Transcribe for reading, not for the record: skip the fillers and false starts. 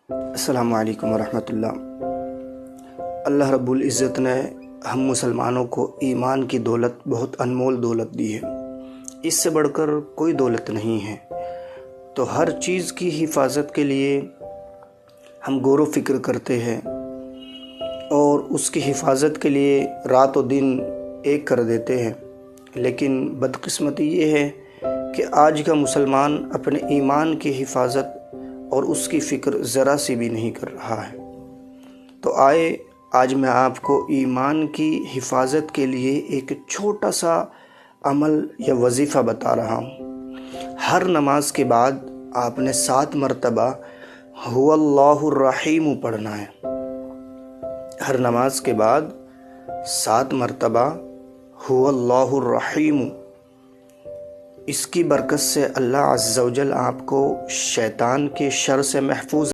السلام علیکم ورحمۃ اللہ۔ اللہ رب العزت نے ہم مسلمانوں کو ایمان کی دولت، بہت انمول دولت دی ہے۔ اس سے بڑھ کر کوئی دولت نہیں ہے۔ تو ہر چیز کی حفاظت کے لیے ہم غور و فکر کرتے ہیں اور اس کی حفاظت کے لیے رات و دن ایک کر دیتے ہیں، لیکن بدقسمتی یہ ہے کہ آج کا مسلمان اپنے ایمان کی حفاظت اور اس کی فکر ذرا سی بھی نہیں کر رہا ہے۔ تو آج میں آپ کو ایمان کی حفاظت کے لیے ایک چھوٹا سا عمل یا وظیفہ بتا رہا ہوں۔ ہر نماز کے بعد آپ نے 7 مرتبہ هو اللہ الرحیم پڑھنا ہے۔ ہر نماز کے بعد 7 مرتبہ هو اللہ الرحیم۔ اس کی برکت سے اللہ عز و جل آپ کو شیطان کے شر سے محفوظ